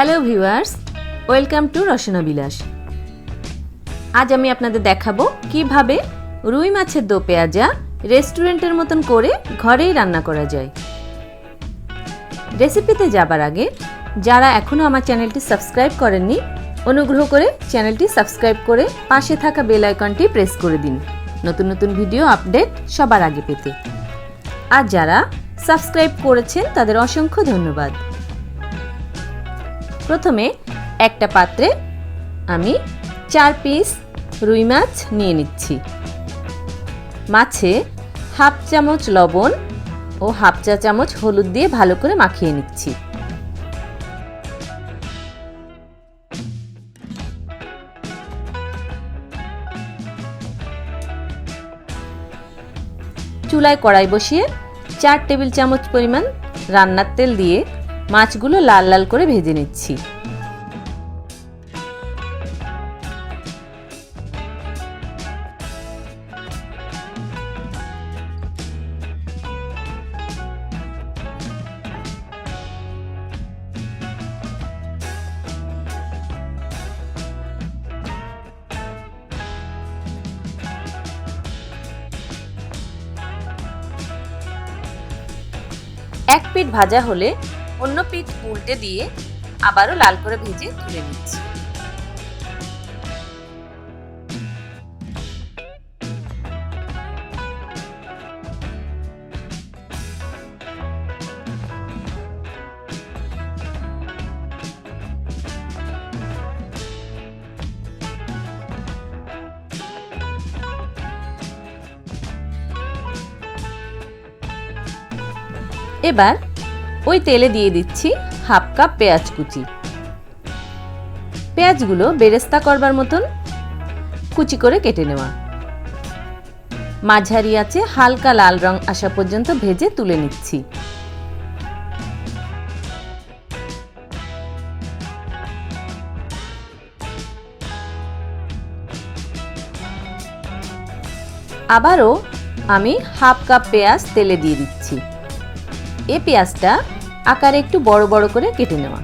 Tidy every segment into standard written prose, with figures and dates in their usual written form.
Hello viewers, welcome to রশনা বিলাস। আজ আমি আপনাদের দেখাবো কিভাবে রুই মাছের দো পেঁয়াজা রেস্টুরেন্টের মতন করে ঘরেই রান্না করা যায়। রেসিপিতে যাবার আগে যারা এখনও আমার চ্যানেলটি সাবস্ক্রাইব করেননি, অনুগ্রহ করে চ্যানেলটি সাবস্ক্রাইব করে পাশে থাকা বেল আইকনটি প্রেস করে দিন নতুন নতুন ভিডিও আপডেট সবার আগে পেতে। আর যারা সাবস্ক্রাইব করেছেন তাদের অসংখ্য ধন্যবাদ। প্রথমে একটা পাত্রে আমি 4 পিস রুই মাছ নিয়ে নিচ্ছি। মাছে হাফ চামচ লবণ ও হাফ চা চামচ হলুদ দিয়ে ভালো করে মাখিয়ে নিচ্ছি। চুলায় কড়াই বসিয়ে 4 টেবিল চামচ পরিমাণ রান্নার তেল দিয়ে মাছগুলো লাল লাল করে ভেজে নিচ্ছি। এক পিঠ ভাজা হলে অন্য পিঠ উল্টে দিয়ে আবারও লাল করে ভেজে তুলে নিচ্ছি। এবার ওই তেলে দিয়ে দিচ্ছি হাফ কাপ পেঁয়াজ কুচি। পেঁয়াজগুলো বেরেস্তা করবার মতন কুচি করে কেটে নেওয়া। মাঝারি আঁচে হালকা লাল রং আসা পর্যন্ত ভেজে তুলে নিচ্ছি। আবারও আমি হাফ কাপ পেঁয়াজ তেলে দিয়ে দিচ্ছি। এই পেঁয়াজটা আকারে একটু বড় বড় করে কেটে নেওয়া।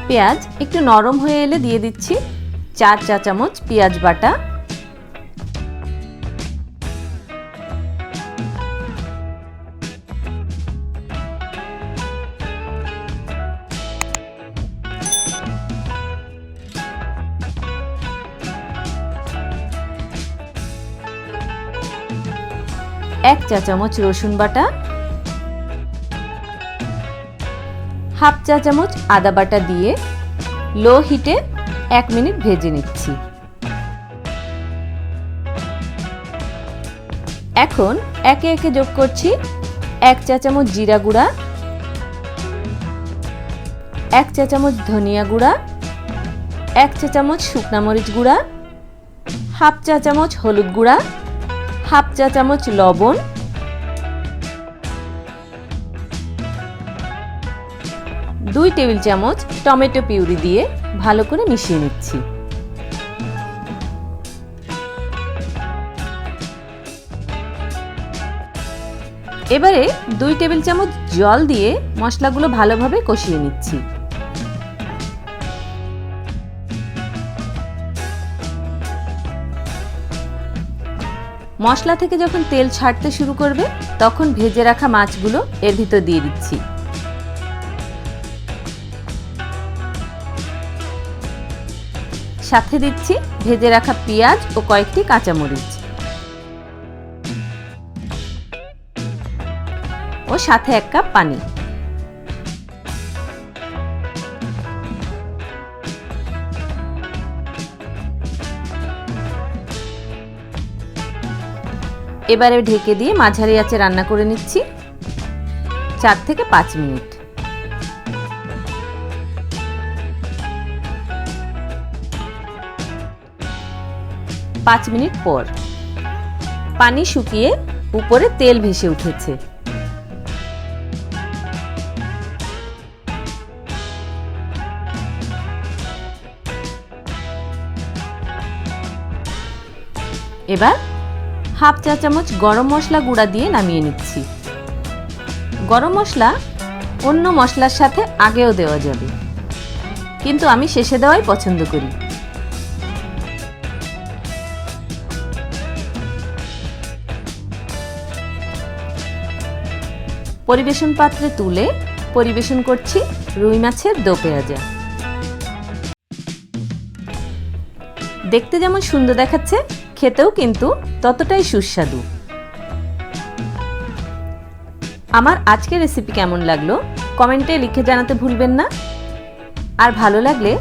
পেঁয়াজ একটু নরম হয়ে এলে দিয়ে দিচ্ছি 4 চা চামচ পেঁয়াজ বাটা, এক চা চামচ রসুন বাটা, হাফ চা চামচ আদা বাটা দিয়ে লো হিটে 1 মিনিট ভেজে নিচ্ছি। এখন একে একে যোগ করছি 1 চা চামচ জিরা গুঁড়া, 1 চা চামচ ধনিয়া গুঁড়া, 1 চা চামচ শুকনা মরিচ গুঁড়া, হাফ চা চামচ হলুদ গুঁড়া, হাফ চা চামচ লবণ, 2 টেবিল চামচ টমেটো পিউরি দিয়ে ভালো করে মিশিয়ে নিচ্ছি। এবারে 2 টেবিল চামচ জল দিয়ে মশলাগুলো ভালোভাবে কষিয়ে নিচ্ছি। মশলা থেকে যখন তেল ছাড়তে শুরু করবে তখন ভেজে রাখা মাছগুলো এর ভিতর দিয়ে দিচ্ছি। সাথে দিচ্ছি ভেজে রাখা পেঁয়াজ ও কয়েকটি কাঁচামরিচ ও সাথে 1 কাপ পানি। এবারে ঢেকে দিয়ে মাঝারি আঁচে রান্না করে নিচ্ছি 4 থেকে 5 মিনিট। পাঁচ মিনিট পর পানি শুকিয়ে উপরে তেল ভেসে উঠেছে। এবার হাফ চা চামচ গরম মশলা গুঁড়া দিয়ে নামিয়ে নিচ্ছি। গরম মশলা অন্য মশলার সাথে আগেও দেওয়া যাবে, কিন্তু আমি শেষে দেওয়াই পছন্দ করি। পরিবেশন পাত্রে তুলে পরিবেশন করছি রুই মাছের দোপেয়াজা। দেখতে যেমন সুন্দর দেখাচ্ছে, খেতেও কিন্তু ততটাই সুস্বাদু। আমার আজকের রেসিপি কেমন লাগলো কমেন্টে লিখে জানাতে ভুলবেন না। আর ভালো লাগলে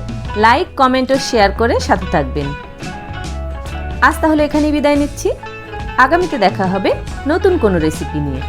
লাইক, কমেন্ট ও শেয়ার করে সাথে থাকবেন। আজ তাহলে এখানেই বিদায় নিচ্ছি। আগামীতে দেখা হবে নতুন কোনো রেসিপি নিয়ে।